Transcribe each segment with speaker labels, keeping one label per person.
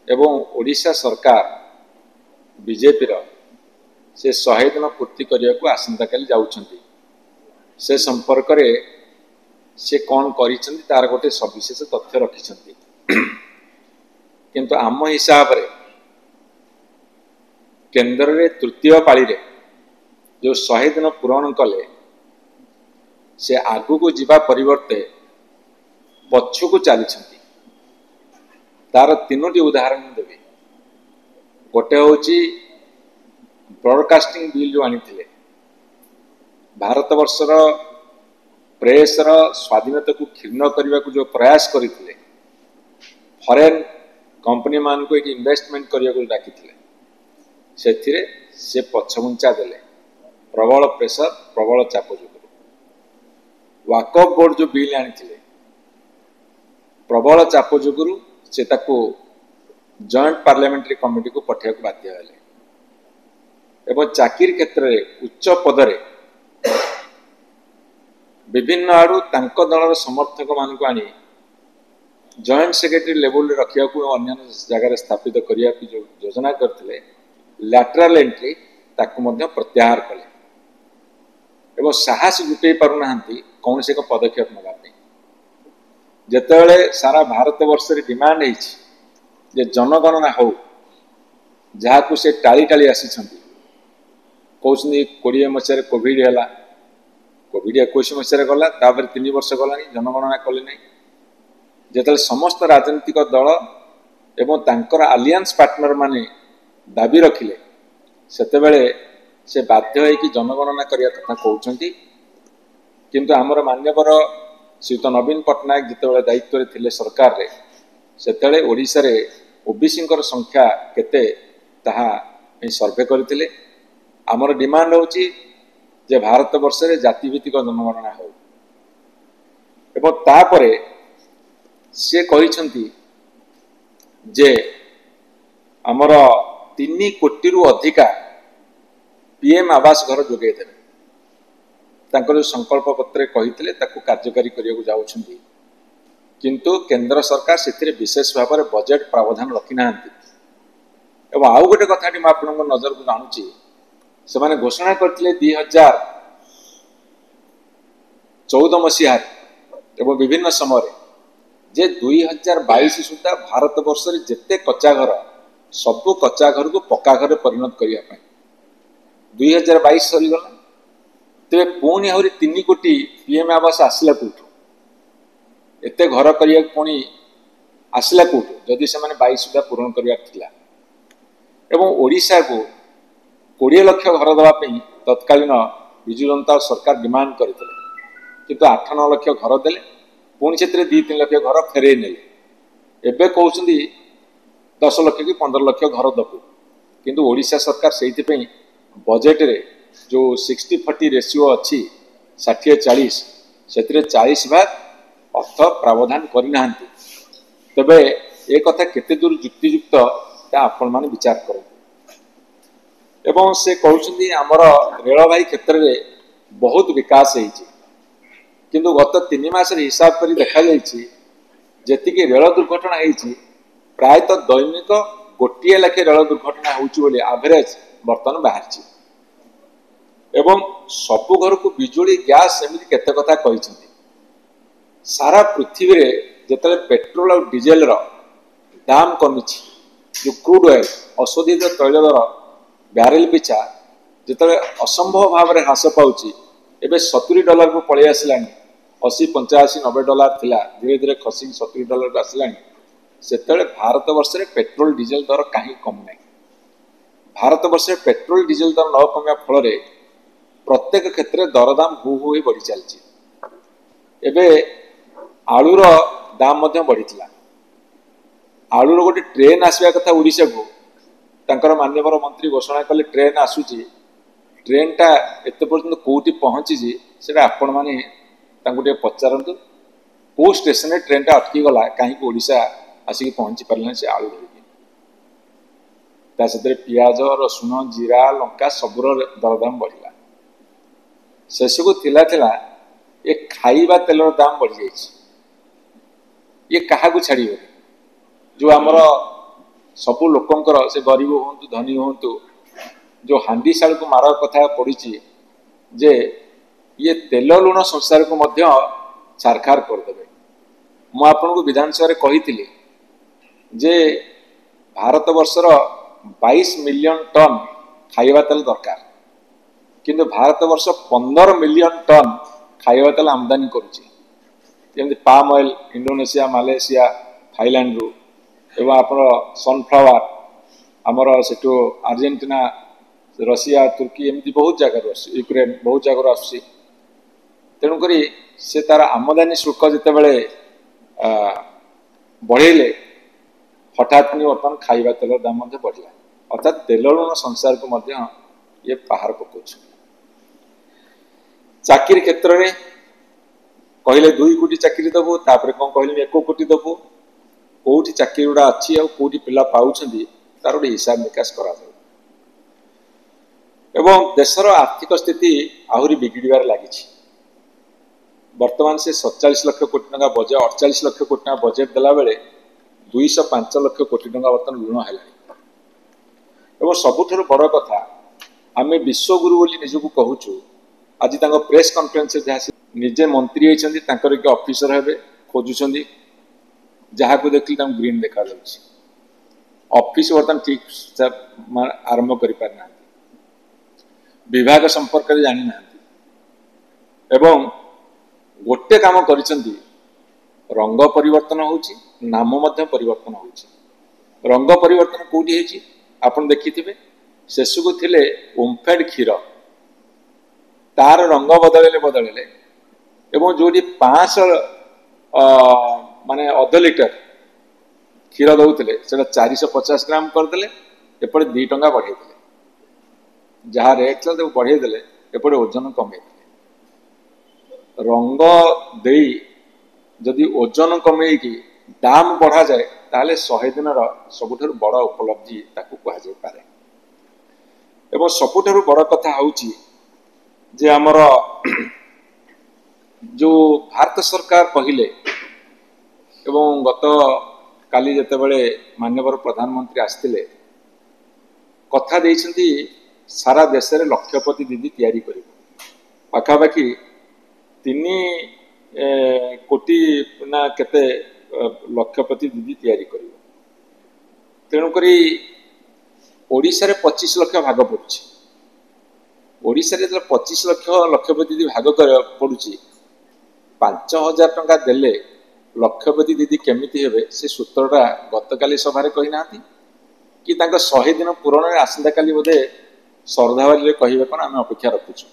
Speaker 1: एवं ओडिशा सरकार बीजेपी से 100 दिन पूर्ति करने को आसंता काली जाउछंती से संपर्क रे से कौन करिसेंती तार गोटे सविशेष तथ्य रखिसेंती किंतु आम हिसाब रे केंद्र रे तृतीय पाली रे जो 100 दिन पूरण कले से आगु को जीवा परिवर्ते पछु को चली तार तीनोटी उदाहरण देवी गोटे हूँ ब्रॉडकास्टिंग बिल जो आनी भारत वर्षर प्रेस स्वाधीनता को क्षीण करने को जो प्रयास करते फरेन कंपनी मान को एक इन्वेस्टमेंट करने को डाकी से पछघुंचा देले प्रबल प्रेसर प्रबल चाप जो वाकफ बोर्ड जो बिल आनी प्रबल चाप जो से जॉइंट पार्लियामेंट्री कमिटी को पठा बाध्य हेले एवं चाकरी क्षेत्र में उच्च पदरे विभिन्न आड़ू तांको दलर समर्थक मान को आनी जॉइंट सेक्रेटरी लेवल रखा अन्य जगह स्थापित करने की जो योजना करते लैटरल एंट्री ताकू मध्य प्रत्याहार कले एवं साहस जुटे पारना कौन से पदक्षेप नापी जितेबाला सारा भारत वर्ष डिमांड है जनगणना हो जहाँ से टाली टाली आसी कहते 20 मसीह कोविड है कोविड 21 मसीह गला 3 वर्ष गला जनगणना कले ना जिते समस्त राजनीतिक दल एवं तांकर आलियांस पार्टनर माने दाबी रखिले सेतेबेले से बाध्य है कि जनगणना करने कथा कहते किंतु आमर मान्यवर श्रीयुत नवीन पट्टनायक जितेबाला दायित्व थे सरकार रे सेतेबेले ओडिशा रे ओबीसी संख्या केते ताहा सर्वे करथिले आमर डिमांड होची जे भारत वर्ष रे जातिभित्तिक जनगणना हो एवं तापरे से कहिसंती जे आमर 3 कोटी रु अधिका पीएम आवास घर जोगे देवे तांकर जो संकल्प पत्र कही कार्यकारी करने को जाउछंती किंतु केंद्र सरकार से विशेष भाव में बजेट प्रावधान रखी ना एवं आउ गोटे कथा आपण नजर को जानूची से माने घोषणा करथिले 2014 मसीह एवं विभिन्न समय जे 2022 सुधा भारत वर्ष रे जेते कच्चा घर सबू कच्चा घर को पक्का घर परिणत करने 2022 सरीगला तेरे पुणी आहरी 3 कोटी पीएम आवास आसला कौटू एत घर करिया पुणी आसला कौटू जदि से 22 सुधा पूरण करा एवं ओडिशा को 20 लाख घर देवाई तत्कालीन विजु जनता सरकार डिमांड करते किंतु 8-9 लाख घर देले पुणी से 2-3 लाख घर फेरे नेले एबे कहउछंदी 10 लाख कि 15 लाख घर दबु किंतु ओडिशा सरकार से बजेट रे जो 60-40 रेशियो अच्छी 60-40 से 40 भाग अर्थ प्रावधान करना तेबे ए कथा केते दूर युक्तियुक्त आपण माने विचार करो एवं से कहउछंदी हमर रेलवाई क्षेत्र में बहुत विकास होईछि किंतु गत 3 मास हिसाब करी देखा जाइछि जेतिके रेल दुर्घटना होईछि प्रायतः दैनिक 1 लाख रेल दुर्घटना होउछि बोली एवरेज बर्तमान बाहर एवं सबु घर को बिजुली गैस एमती केते कथा कही सारा पृथ्वी रे जेतले पेट्रोल और डीजेल रो दाम कमी जो क्रूड ऑयल औषधीय तैल दर बैरेल पिछा जिते असंभव भाव में ह्रास पाऊँच एवं $70 को पलि आसला 80-85-90 डॉलर थिला धीरे धीरे खसी $70 को आसला से भारत वर्ष में पेट्रोल डीजेल दर कहीं कम ना भारत वर्ष में पेट्रोल डीजेल दर न कमिया फल प्रत्येक क्षेत्र में दरदाम हु हु बढ़ी चलती एवं आलूर दाम बढ़ी आलूर गोटे ट्रेन आसवा कथा ओडिशा को तांकर मान्यवर मंत्री घोषणा कले ट्रेन आसूची ट्रेन टा एत पर्यंत कौटी पहुँची से आपण मैंने पचारतु कौ स्टेशन में ट्रेन टा अटकी गला कहीं ओडिशा आसिक पहुँची पारे से आलू धरिकी पियाज रसुण जीरा लंका सबूर दरदाम बढ़ला शेष को थिला ये खाइबा तेलर दाम बढ़ी जाइए ये क्या छाड़ जो आमर सबु लोकंकर से गरीब हूँ धनी हूँ जो हांडी शाल को मार कथा पड़ी जे ये तेल लुण संसार को मध्य छारखार करदे। मु आपन को विधानसभा कही जे भारत वर्षर 22 मिलियन टन खाइबा तेल दरकार किंतु भारत वर्ष 15 मिलियन टन खाइबा तेल आमदानी करुच्ची palm oil Indonesia Malaysia Thailand रु एवं आपन सनफ्लावर आमर सेठू अर्जेंटीना रशिया तुर्की एमती बहुत जगह यूक्रेन बहुत जगह आसुची तेणुक से तार आमदानी शुल्क जिते बड़े बढ़ेले हठात कि बर्तमान खाइबा तेल दाम बढ़ला अर्थात तेल लुण संसार को मध्य ये पहाड़ पकाउ। चाकरी क्षेत्र में कहले 2 कोटी चाकरी दबु तापर कौन कहले 1 कोटी दबु कौटी चाकरी गुड़ा अच्छी आ कौटी पिला पाउछंदी तार गोटे हिसाब निकास करा एवं देशर आर्थिक स्थिति आहुरी बिगिड़बार लगी। वर्तमान से 47 लाख कोटी टंका बजेट 48 लाख कोटी टंका बजेट देला बेले 205 लाख कोटी टंका बर्तमान ऋण है एवं सबुठ बड़ कथा आम विश्वगुरु बोली निजक कहूँ आज प्रेस कॉन्फ्रेंस जहाँ निजे मंत्री होती कि ऑफिसर हे खोजुंट जहाँ को देखिए ग्रीन देखा ऑफिस बर्तमान ठीक आरंभ कर पारना विभाग संपर्क में जानी ना एवं गोटे काम कर रंग परिवर्तन होची नाम मध्य परिवर्तन होची रंग परिवर्तन कोठी हेची आपण देखिथिबे शेषकु थिले ओमफेड क्षीर तार रंग बदलेले बदलेले एवं जोडी 500 माने अध लिटर क्षीर दउतले सेटा 450 ग्राम करदेले एपटे 2 टंका बढ़ाई देले जहाँ रेट था बढ़ाई देले एपटे ओजन कमे रंग देई जदि ओजन कमे की दाम बढ़ा जाए ताले 100 दिन सबुठारु बड़ उपलब्धि ताकू कहा जाय पारे एवं सबुठारु बड़ कथा होउची जे हमर जो भारत सरकार पहिले एवं गत काली जते बळे माननीय प्रधानमंत्री आस्थिले कथा देइछंती सारा देश रे लक्षपति दीदी तैयारी करिवो पाखापाखि 3 कोटी ना केते लक्षपति दीदी तैयारी करिवो तेणुक ओडिशा रे 25 लाख भाग पड़ुछि ओडिशा रे 25 लाख लक्षपति दीदी भाग पड़ुछि 5000 टंका देले लक्षपति दीदी केमिति हेबे से सूत्रटा गतकाली सभारे कहि नाथि कि तांका 100 दिन पूरण आसंता काली बोधे श्रद्धावाली कहे कौन आम अपेक्षा रखुचु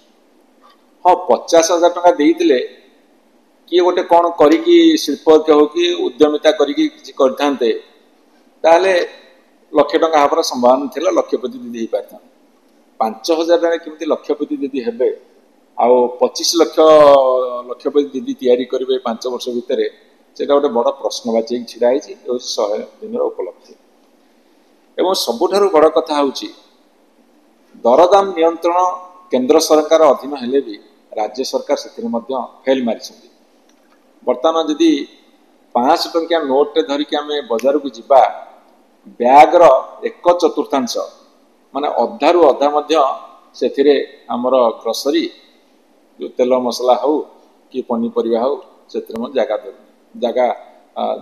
Speaker 1: हाँ 50,000 टंका देइतिले किए गोटे कौन करिकी शिल्प हो कि उद्यमिता करिकी करथांते ताले लक्ष टंका हबार संभावना थिला लक्षपति दीदी ही पारथां 5,000 टंका केमिति लक्षपति दीदी हेबे आ 25 लाख लक्षपति दीदी तैयारी करेंगे 5 वर्ष भितर से गोटे बड़ प्रश्नवाची छिड़ा 100 दिन उपलब्धि एवं सबुठारु बड़ कथा होची दरदाम नियंत्रण केंद्र सरकार अधीन हेले भी राज्य सरकार से फेल मारी बर्तमान जदि 500 टंकिया नोट धरिकी आम बजार को जीवा ब्यागर 1/4 माने अधारु अधा से आमर ग्रोसरी जो तेल मसला हो कि पनीपरिया हो से जगह जगह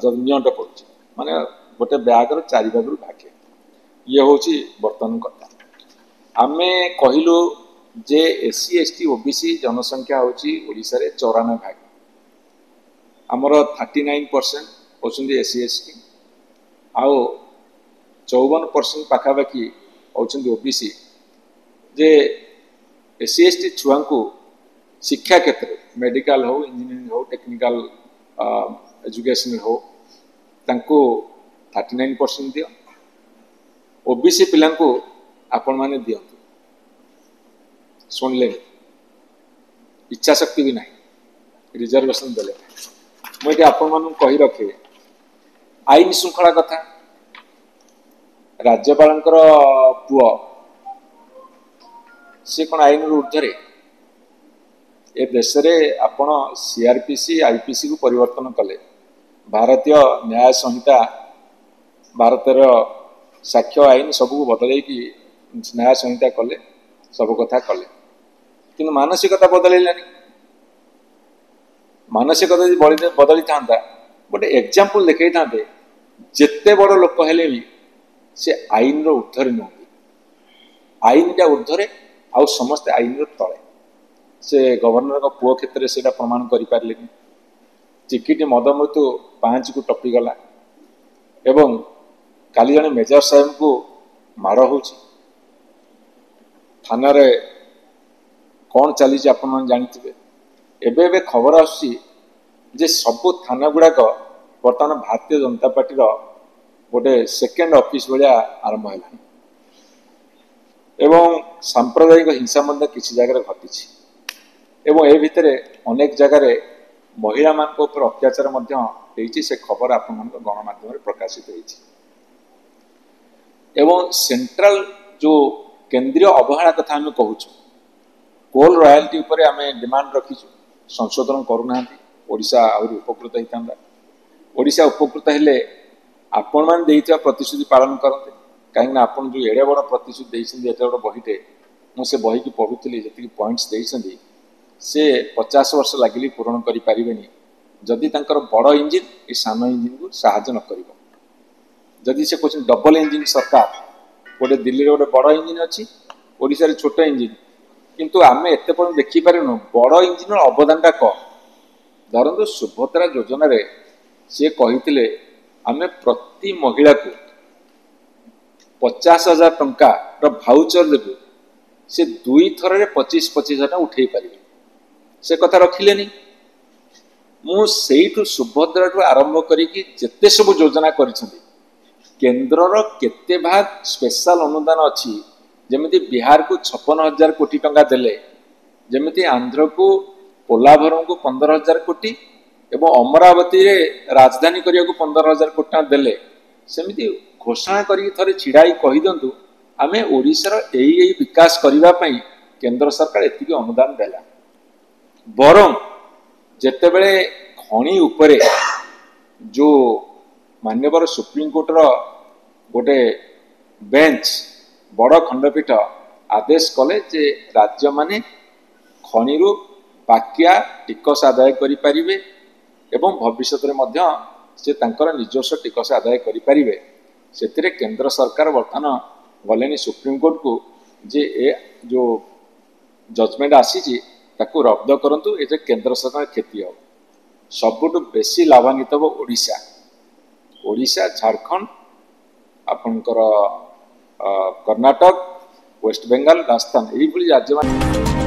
Speaker 1: नियंट पड़ुଛି माने गोटे ब्यागर 4 भागरू भागे ये हूँ बर्तमान कथा आमे कहलु जे एससी एसटी ओबीसी जनसंख्या होची ओडिसा रे 94 भाग आमर 39% होचंदी एससी एसटी आओ 54% पाखापाखि होचंदी ओबीसी जे एससी एसटी छुआ को शिक्षा क्षेत्र मेडिकल हो इंजीनियरिंग हो टेक्निकल एजुकेशन हो तांको 39% दियो ओबीसी पिला को आपण माने दियंतु सुनले इच्छा शक्ति भी नहीं रिजर्वेशन देले मुझे आपण मान कही रखे आईन श्रृंखला कथा राज्यपाल पुओ सी कौन आईन ऊर्धरे ए देश रे आपण सीआरपीसी आईपीसी को परिवर्तन कले भारतीय न्याय संहिता भारतर साक्ष्य आईन सबको बदल न्याय संहिता कले सब कथा कले कि मानसिकता बदलैलानी मानसिकता बदली था गोटे एग्जाम्पल देखई था जिते बड़ लोक हेले भी से आईन ऊर्धरे नुहति आईन टा ऊर्धरे आउ समस्ते आईन तले से गवर्नर का पुओ क्षेत्र में से प्रमाण कर पारे चिकिटी मद मृत्यु 5 को टपीगला एवं काली जने मेजर साहेब को माड़ हो थाना रे कौन चली आपण जानते एवं खबर आसुची जे सबु थाना गुड़ाक बर्तमान भारतीय जनता पार्टी गोटे सेकेंड ऑफिस भाया आरंभ है एवं सांप्रदायिक हिंसा किसी जगह घटी एवं ए भितर अनेक जगह महिला मान अत्याचार से खबर आपण गणमाध्यम प्रकाशित होती एवं सेंट्रल जो केंद्रीय अवहेला कथा आम कहूँ कोल रॉयल्टी उपर आम डिमांड रखीचु संशोधन करूना ओडिशा आहरी उपकृत होता ओडिशा उपकृत हेले आपण मैंने प्रतिश्रुति पालन करते कहीं आप जो एड़े बड़ प्रतिश्रुति एत बड़ बहीटे मुझे बही की पढ़ुली जी पॉइंट्स देते से 50 वर्ष लगे पूरण करें जदि बड़ इंजिन ये सान इंजिन को साहय न कर जदि से कहते डबल इंजिन सरकार गोटे दिल्ली गोटे बड़ इंजिन अच्छी ओडिशा रे छोट इंजिन किंतु आम एत देखिपारू बड़ इंजिन अवदानटा कम धरतु सुभद्रा योजना रे सी कही आम प्रति महिला को 50,000 टंका भाउचर देबू से 2 थर 25,000 उठे पारे से कथा रखिले मु सुभद्रा आरंभ करते सब योजना कर केन्द्रर केते भाग स्पेशल अनुदान अच्छी जमी बिहार को 56,000 कोटी टंका देले जमी आंध्र को पोलाभरम को 15,000 कोटी एवं अमरावती रे राजधानी करने को 15,000 कोटी टंका देले सेमिति घोषणा करी थरे छिड़ाई कही दिंतु आम ओडिशार यही विकास करने केंद्र सरकार एति अनुदान देला बरं जेतेबेले खणी उपरे जो मान्यवर सुप्रीमकोर्टर गोटे बेंच बड़ खंडपीठ आदेश कले जे राज्य माने खणी बाकिया टिकस आदाय करें एवं भविष्य में से निजस्व टिकस आदाय करें से केंद्र सरकार बर्तमान गले सुप्रीमकोर्ट को जे ए जो जजमेंट आसी ताकू रद्द करंतु ए केंद्र सरकार क्षति हो सबुठ बेसी लाभान्वित हो ओडिशा ओडिशा झारखंड आपणकर कर्नाटक वेस्ट बेंगल राजस्थान यही राज्य